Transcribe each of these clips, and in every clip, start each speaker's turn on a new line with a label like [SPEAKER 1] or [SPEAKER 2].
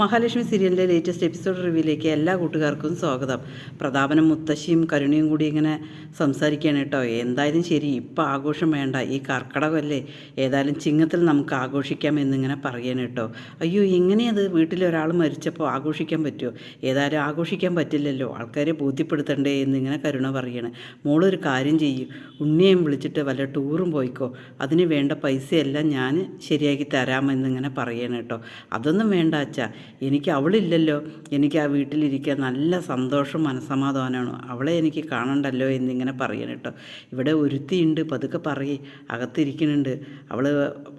[SPEAKER 1] മഹാലക്ഷ്മി സീരിയലിൻ്റെ latest episode റിവ്യൂയിലേക്ക് എല്ലാ കൂട്ടുകാർക്കും സ്വാഗതം. പ്രതാപനും മുത്തശ്ശിയും കരുണയും കൂടി ഇങ്ങനെ സംസാരിക്കുകയാണ് കേട്ടോ. എന്തായാലും ശരി, ഇപ്പം ആഘോഷം വേണ്ട, ഈ കർക്കിടകമല്ലേ, ഏതായാലും ചിങ്ങത്തിൽ നമുക്ക് ആഘോഷിക്കാം എന്നിങ്ങനെ പറയണം കേട്ടോ. അയ്യോ, എങ്ങനെയത്, വീട്ടിലൊരാൾ മരിച്ചപ്പോൾ ആഘോഷിക്കാൻ പറ്റുമോ? ഏതായാലും ആഘോഷിക്കാൻ പറ്റില്ലല്ലോ, ആൾക്കാരെ ബോധ്യപ്പെടുത്തണ്ടേ എന്നിങ്ങനെ കരുണ പറയണം. മോളൊരു കാര്യം ചെയ്യും, ഉണ്ണിയെയും വിളിച്ചിട്ട് വല്ല ടൂറും പോയിക്കോ, അതിന് വേണ്ട പൈസയെല്ലാം ഞാൻ ശരിയാക്കി തരാമെന്നിങ്ങനെ പറയണം കേട്ടോ. അതൊന്നും വേണ്ട അച്ഛാ, എനിക്ക് അവളില്ലല്ലോ, എനിക്ക് ആ വീട്ടിലിരിക്കാൻ നല്ല സന്തോഷം മനസ്സമാധാനമാണ്, അവളെ എനിക്ക് കാണണ്ടല്ലോ എന്നിങ്ങനെ പറയണം കേട്ടോ. ഇവിടെ ഒരുത്തിയുണ്ട്, പതുക്കെ പറയേ, അകത്തിരിക്കുന്നുണ്ട്,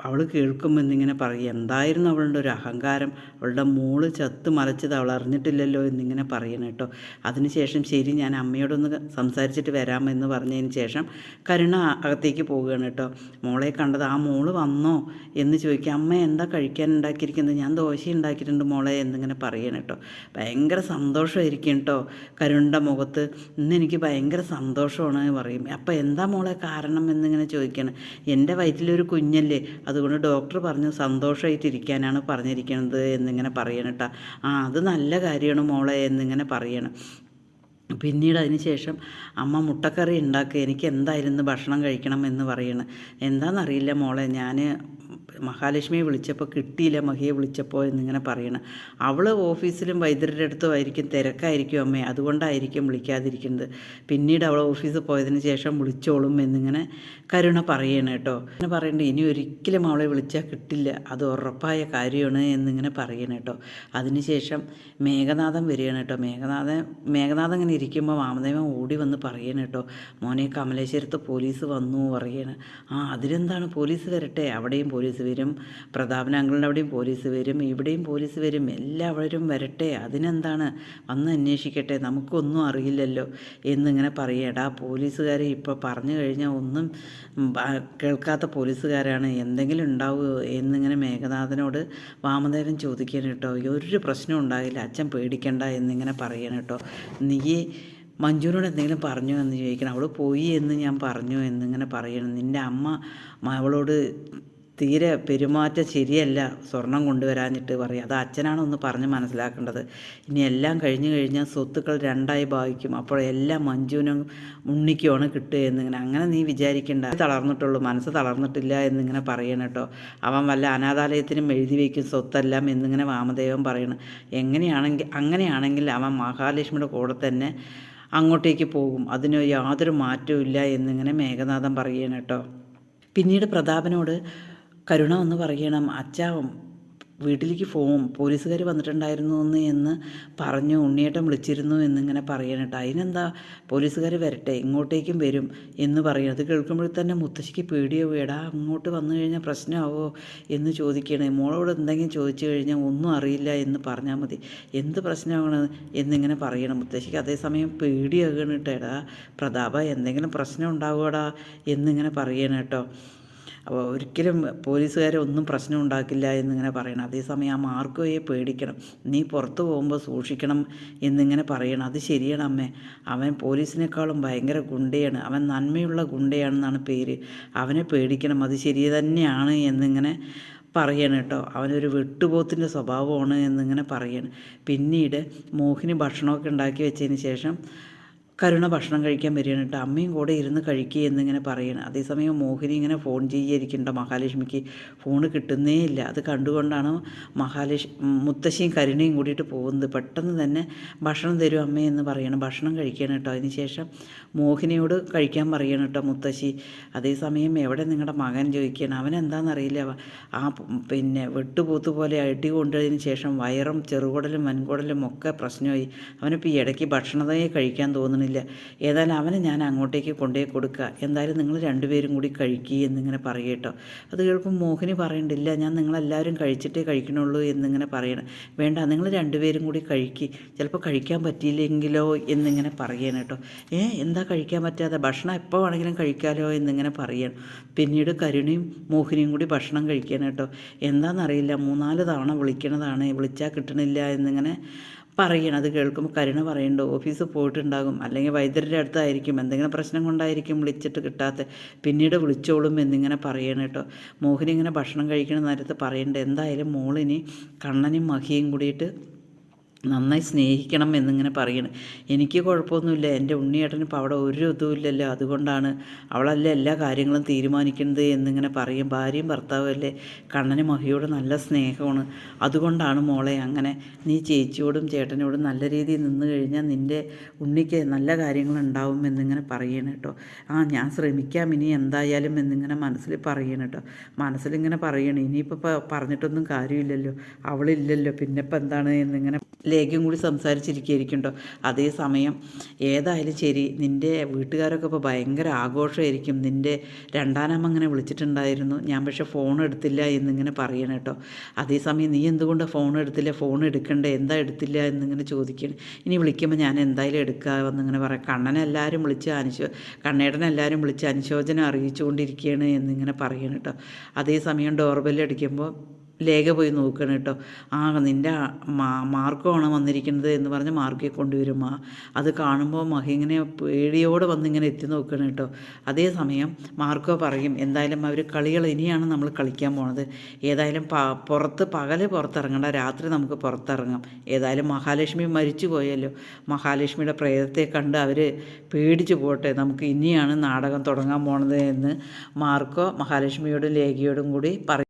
[SPEAKER 1] അവൾ കേൾക്കുമെന്നിങ്ങനെ പറയും. എന്തായിരുന്നു അവളുടെ ഒരു അഹങ്കാരം, അവളുടെ മോള് ചത്ത് മലച്ചത് അവൾ അറിഞ്ഞിട്ടില്ലല്ലോ എന്നിങ്ങനെ പറയണം കേട്ടോ. അതിനുശേഷം ശരി, ഞാൻ അമ്മയോടൊന്ന് സംസാരിച്ചിട്ട് വരാമെന്ന് പറഞ്ഞതിന് ശേഷം കരുണ അകത്തേക്ക് പോവുകയാണ് കേട്ടോ. മോളെ കണ്ടത്, ആ മോള് വന്നോ എന്ന് ചോദിക്കുക. അമ്മ എന്താ കഴിക്കാൻ ഉണ്ടാക്കിയിരിക്കുന്നത്? ഞാൻ ദോശ ഉണ്ടാക്കിയിട്ടുണ്ട് മോളെ എന്നിങ്ങനെ പറയണം കേട്ടോ. ഭയങ്കര സന്തോഷമായിരിക്കും കേട്ടോ കരുണിൻ്റെ മുഖത്ത്. ഇന്ന് എനിക്ക് ഭയങ്കര സന്തോഷമാണ് പറയും. അപ്പോൾ എന്താ മോളെ കാരണം എന്നിങ്ങനെ ചോദിക്കണം. എൻ്റെ വയറ്റിലൊരു കുഞ്ഞല്ലേ, അതുകൊണ്ട് ഡോക്ടർ പറഞ്ഞു സന്തോഷമായിട്ടിരിക്കാനാണ് പറഞ്ഞിരിക്കുന്നത് എന്നിങ്ങനെ പറയണം കേട്ടോ. ആ, അത് നല്ല കാര്യമാണ് മോളെ എന്നിങ്ങനെ പറയണം. പിന്നീട് അതിന് ശേഷം അമ്മ മുട്ടക്കറി ഉണ്ടാക്കുക, എനിക്ക് എന്തായിരുന്നു ഭക്ഷണം കഴിക്കണം എന്ന് പറയണം. എന്താണെന്നറിയില്ല മോളെ, ഞാൻ മഹാലക്ഷ്മിയെ വിളിച്ചപ്പോൾ കിട്ടിയില്ല, മഹിയെ വിളിച്ചപ്പോൾ എന്നിങ്ങനെ പറയണം. അവൾ ഓഫീസിലും വൈദ്യരുടെ അടുത്തും ആയിരിക്കും, തിരക്കായിരിക്കും അമ്മേ, അതുകൊണ്ടായിരിക്കും വിളിക്കാതിരിക്കുന്നത്. പിന്നീട് അവൾ ഓഫീസിൽ പോയതിന് ശേഷം വിളിച്ചോളും എന്നിങ്ങനെ കരുണ പറയണം കേട്ടോ. അങ്ങനെ പറയണ്ട, ഇനി ഒരിക്കലും അവളെ വിളിച്ചാൽ കിട്ടില്ല, അത് ഉറപ്പായ കാര്യമാണ് എന്നിങ്ങനെ പറയണം കേട്ടോ. അതിനുശേഷം മേഘനാഥൻ വരികയാണ് കേട്ടോ. മേഘനാഥൻ ഇങ്ങനെ ഇരിക്കുമ്പോൾ വാമദേവൻ ഓടി വന്ന് പറയണം കേട്ടോ, മോനെ കമലേശ്വരത്ത് പോലീസ് വന്നു പറയണം. ആ, അതിലെന്താണ്, പോലീസ് വരട്ടെ, അവിടെയും പോലീസ് വരും, പ്രതാപൻ അങ്കിളിൻ്റെ അവിടെയും പോലീസ് വരും, ഇവിടെയും പോലീസ് വരും, എല്ലാവരും വരട്ടെ, അതിനെന്താണ്, വന്ന് അന്വേഷിക്കട്ടെ, നമുക്കൊന്നും അറിയില്ലല്ലോ എന്നിങ്ങനെ പറയടാ. പോലീസുകാരെ ഇപ്പോൾ പറഞ്ഞു കഴിഞ്ഞാൽ ഒന്നും കേൾക്കാത്ത പോലീസുകാരാണ്, എന്തെങ്കിലും ഉണ്ടാവുമോ എന്നിങ്ങനെ മേഘനാഥനോട് വാമദേവൻ ചോദിക്കാൻ കേട്ടോ. ഒരു പ്രശ്നം ഉണ്ടാകില്ല, അച്ഛൻ പേടിക്കണ്ട എന്നിങ്ങനെ പറയണം കേട്ടോ. നീ മഞ്ജുവിനോട് എന്തെങ്കിലും പറഞ്ഞോ എന്ന് ചോദിക്കണം. അവൾ പോയി എന്ന് ഞാൻ പറഞ്ഞു എന്നിങ്ങനെ പറയണം. നിൻ്റെ അമ്മ അവളോട് തീരെ പെരുമാറ്റം ശരിയല്ല, സ്വർണം കൊണ്ടുവരാഞ്ഞിട്ട് പറയും. അത് അച്ഛനാണ് ഒന്ന് പറഞ്ഞ് മനസ്സിലാക്കേണ്ടത്. ഇനി എല്ലാം കഴിഞ്ഞ് കഴിഞ്ഞാൽ സ്വത്തുക്കൾ രണ്ടായി ഭാഗിക്കും, അപ്പോൾ എല്ലാം മഞ്ജുവിനും ഉണ്ണിക്കുമാണ് കിട്ടുക എന്നിങ്ങനെ. അങ്ങനെ നീ വിചാരിക്കേണ്ട, തളർന്നിട്ടുള്ളൂ, മനസ്സ് തളർന്നിട്ടില്ല എന്നിങ്ങനെ പറയണം കേട്ടോ. അവൻ വല്ല അനാഥാലയത്തിനും എഴുതി വയ്ക്കും സ്വത്തെല്ലാം എന്നിങ്ങനെ വാമദേവൻ പറയണം. അങ്ങനെയാണെങ്കിൽ അവൻ മഹാലക്ഷ്മിയുടെ കൂടെ തന്നെ അങ്ങോട്ടേക്ക് പോകും, അതിന് യാതൊരു മാറ്റവും ഇല്ല എന്നിങ്ങനെ മേഘനാഥൻ പറയണം കേട്ടോ. പിന്നീട് പ്രതാപനോട് കരുണ ഒന്ന് പറയണം, അച്ഛാ വീട്ടിലേക്ക് പോലീസുകാർ വന്നിട്ടുണ്ടായിരുന്നു എന്ന് പറഞ്ഞു, ഉണ്ണിയേട്ടൻ വിളിച്ചിരുന്നു എന്നിങ്ങനെ പറയണം കേട്ടോ. അതിനെന്താ, പോലീസുകാർ വരട്ടെ, ഇങ്ങോട്ടേക്കും വരും എന്ന് പറയണം. അത് കേൾക്കുമ്പോൾ തന്നെ മുത്തശ്ശിക്ക് പേടിയോ, വേടാ അങ്ങോട്ട് വന്നു കഴിഞ്ഞാൽ പ്രശ്നമാവോ എന്ന് ചോദിക്കണേ. മോളോട് എന്തെങ്കിലും ചോദിച്ചു കഴിഞ്ഞാൽ ഒന്നും അറിയില്ല എന്ന് പറഞ്ഞാൽ മതി, എന്ത് പ്രശ്നമാണ് എന്നിങ്ങനെ പറയണം. മുത്തശ്ശിക്ക് അതേസമയം പേടിയാകണം കേട്ടോ. എടാ പ്രതാപ, എന്തെങ്കിലും പ്രശ്നം ഉണ്ടാവുകടാ എന്നിങ്ങനെ പറയണം കേട്ടോ. അപ്പോൾ ഒരിക്കലും പോലീസുകാരെ ഒന്നും പ്രശ്നം ഉണ്ടാക്കില്ല എന്നിങ്ങനെ പറയണം. അതേസമയം ആ മാർക്കോയെ പേടിക്കണം, നീ പുറത്ത് പോകുമ്പോൾ സൂക്ഷിക്കണം എന്നിങ്ങനെ പറയണം. അത് ശരിയാണ് അമ്മേ, അവൻ പോലീസിനേക്കാളും ഭയങ്കര ഗുണ്ടയാണ്, അവൻ നന്മയുള്ള ഗുണ്ടയാണെന്നാണ് പേര്, അവനെ പേടിക്കണം, അത് ശരി തന്നെയാണ് എന്നിങ്ങനെ പറയണം കേട്ടോ. അവനൊരു വെട്ടുപോത്തിൻ്റെ സ്വഭാവമാണ് എന്നിങ്ങനെ പറയണം. പിന്നീട് മോഹിനി ഭക്ഷണമൊക്കെ ഉണ്ടാക്കി വെച്ചതിന് ശേഷം കരുണ ഭക്ഷണം കഴിക്കാൻ വരികയാണ് കേട്ടോ. അമ്മയും കൂടെ ഇരുന്ന് കഴിക്കുക എന്നിങ്ങനെ പറയണം. അതേസമയം മോഹിനി ഇങ്ങനെ ഫോൺ ചെയ്യാതിരിക്കേണ്ട, മഹാലക്ഷ്മിക്ക് ഫോണ് കിട്ടുന്നേ ഇല്ല. അത് കണ്ടുകൊണ്ടാണ് മുത്തശ്ശിയും കരുണയും കൂടിയിട്ട് പോകുന്നത്. പെട്ടെന്ന് തന്നെ ഭക്ഷണം തരും അമ്മേ എന്ന് പറയണം. ഭക്ഷണം കഴിക്കണം കേട്ടോ. അതിനുശേഷം മോഹിനിയോട് കഴിക്കാൻ പറയണം കേട്ടോ മുത്തശ്ശി. അതേസമയം എവിടെ നിങ്ങളുടെ മകൻ ചോദിക്കുകയാണ്. അവനെന്താണെന്നറിയില്ല, ആ വെട്ടുപോത്ത് പോലെ അടി കൊണ്ടതിന് ശേഷം വയറും ചെറുകുടലും വൻകുടലും ഒക്കെ പ്രശ്നമായി. അവനിപ്പോൾ ഈ ഇടയ്ക്ക് ഭക്ഷണത്തെ കഴിക്കാൻ തോന്നുന്നില്ല. ഏതായാലും അവനെ ഞാൻ അങ്ങോട്ടേക്ക് കൊണ്ടുപോയി കൊടുക്കുക, എന്തായാലും നിങ്ങൾ രണ്ടുപേരും കൂടി കഴിക്കുക എന്നിങ്ങനെ പറയട്ടോ. അത് കേൾക്കും മോഹിനി പറയണ്ടില്ല, ഞാൻ നിങ്ങളെല്ലാവരും കഴിച്ചിട്ടേ കഴിക്കണുള്ളൂ എന്നിങ്ങനെ പറയണം. വേണ്ട, നിങ്ങൾ രണ്ടുപേരും കൂടി കഴിക്കുക, ചിലപ്പോൾ കഴിക്കാൻ പറ്റിയില്ലെങ്കിലോ എന്നിങ്ങനെ പറയണം കേട്ടോ. എന്താ കഴിക്കാൻ പറ്റാതെ, ഭക്ഷണം എപ്പോൾ വേണമെങ്കിലും കഴിക്കാമല്ലോ എന്നിങ്ങനെ പറയണം. പിന്നീട് കരുണയും മോഹിനിയും കൂടി ഭക്ഷണം കഴിക്കാൻ കേട്ടോ. എന്താണെന്നറിയില്ല, 3-4 തവണ വിളിക്കണതാണ്, വിളിച്ചാൽ കിട്ടണില്ല എന്നിങ്ങനെ പറയണം. അത് കേൾക്കുമ്പോൾ കരുണ പറയുന്നുണ്ട് ഓഫീസിൽ പോയിട്ടുണ്ടാകും, അല്ലെങ്കിൽ വൈദ്യരുടെ അടുത്തായിരിക്കും, എന്തെങ്കിലും പ്രശ്നം കൊണ്ടായിരിക്കും വിളിച്ചിട്ട് കിട്ടാത്ത, പിന്നീട് വിളിച്ചോളും എന്നിങ്ങനെ പറയണം കേട്ടോ. മോഹിനി ഇങ്ങനെ ഭക്ഷണം കഴിക്കുന്ന നേരത്ത് പറയുന്നുണ്ട് എന്തായാലും മോളിനി കണ്ണനും മഹിയും കൂടിയിട്ട് നന്നായി സ്നേഹിക്കണം എന്നിങ്ങനെ പറയണം. എനിക്ക് കുഴപ്പമൊന്നുമില്ല, എൻ്റെ ഉണ്ണിയേട്ടന് ഇപ്പോൾ അവിടെ ഒരു ഇതുമില്ലല്ലോ, അതുകൊണ്ടാണ് അവളല്ലേ എല്ലാ കാര്യങ്ങളും തീരുമാനിക്കുന്നത് എന്നിങ്ങനെ പറയും. ഭാര്യയും ഭർത്താവും അല്ലേ, കണ്ണന് മഹിയോട് നല്ല സ്നേഹമാണ്, അതുകൊണ്ടാണ് മോളെ അങ്ങനെ. നീ ചേച്ചിയോടും ചേട്ടനോടും നല്ല രീതിയിൽ നിന്ന് കഴിഞ്ഞാൽ നിൻ്റെ ഉണ്ണിക്ക് നല്ല കാര്യങ്ങൾ ഉണ്ടാവും എന്നിങ്ങനെ പറയണം കേട്ടോ. ഞാൻ ശ്രമിക്കാം ഇനി എന്തായാലും എന്നിങ്ങനെ മനസ്സിൽ പറയണം കേട്ടോ. മനസ്സിലിങ്ങനെ പറയണം ഇനിയിപ്പോൾ പറഞ്ഞിട്ടൊന്നും കാര്യമില്ലല്ലോ, അവളില്ലല്ലോ, പിന്നെ ഇപ്പം എന്താണ് എന്നിങ്ങനെ ലേഖ്യം കൂടി സംസാരിച്ചിരിക്കുകയായിരിക്കും കേട്ടോ. അതേസമയം ഏതായാലും ശരി, നിൻ്റെ വീട്ടുകാരൊക്കെ ഇപ്പോൾ ഭയങ്കര ആഘോഷമായിരിക്കും. നിൻ്റെ രണ്ടാനമ്മ അങ്ങനെ വിളിച്ചിട്ടുണ്ടായിരുന്നു, ഞാൻ പക്ഷേ ഫോൺ എടുത്തില്ല എന്നിങ്ങനെ പറയണം കേട്ടോ. അതേസമയം നീ എന്തുകൊണ്ടാണ് ഫോൺ എടുത്തില്ല, ഫോൺ എടുക്കണ്ടേ, എന്താ എടുത്തില്ല എന്നിങ്ങനെ ചോദിക്കണം. ഇനി വിളിക്കുമ്പോൾ ഞാൻ എന്തായാലും എടുക്കാമെന്നിങ്ങനെ പറയാം. കണ്ണനെല്ലാവരും വിളിച്ച് കണ്ണേട്ടനെല്ലാവരും വിളിച്ച് അനുശോചനം അറിയിച്ചുകൊണ്ടിരിക്കുകയാണ് എന്നിങ്ങനെ പറയണം കേട്ടോ. അതേസമയം ഡോർബെൽ അടിക്കുമ്പോൾ ലേഖ പോയി നോക്കണം കേട്ടോ. നിൻ്റെ മാർക്കോ ആണ് വന്നിരിക്കുന്നത് എന്ന് പറഞ്ഞ് മാർക്കയെ കൊണ്ടുവരും. അത് കാണുമ്പോൾ മഹി ഇങ്ങനെ പേടിയോടെ വന്നിങ്ങനെ എത്തി നോക്കണം കേട്ടോ. അതേസമയം മാർക്കോ പറയും എന്തായാലും അവർ കളികൾ ഇനിയാണ് നമ്മൾ കളിക്കാൻ പോണത്, ഏതായാലും പുറത്തിറങ്ങണ്ട, രാത്രി നമുക്ക് പുറത്തിറങ്ങാം, ഏതായാലും മഹാലക്ഷ്മി മരിച്ചു പോയല്ലോ, മഹാലക്ഷ്മിയുടെ പ്രേതത്തെ കണ്ട് അവർ പേടിച്ചു പോട്ടെ, നമുക്ക് ഇനിയാണ് നാടകം തുടങ്ങാൻ പോണത് എന്ന് മാർക്കോ മഹാലക്ഷ്മിയോടും ലേഖയോടും കൂടി പറയും.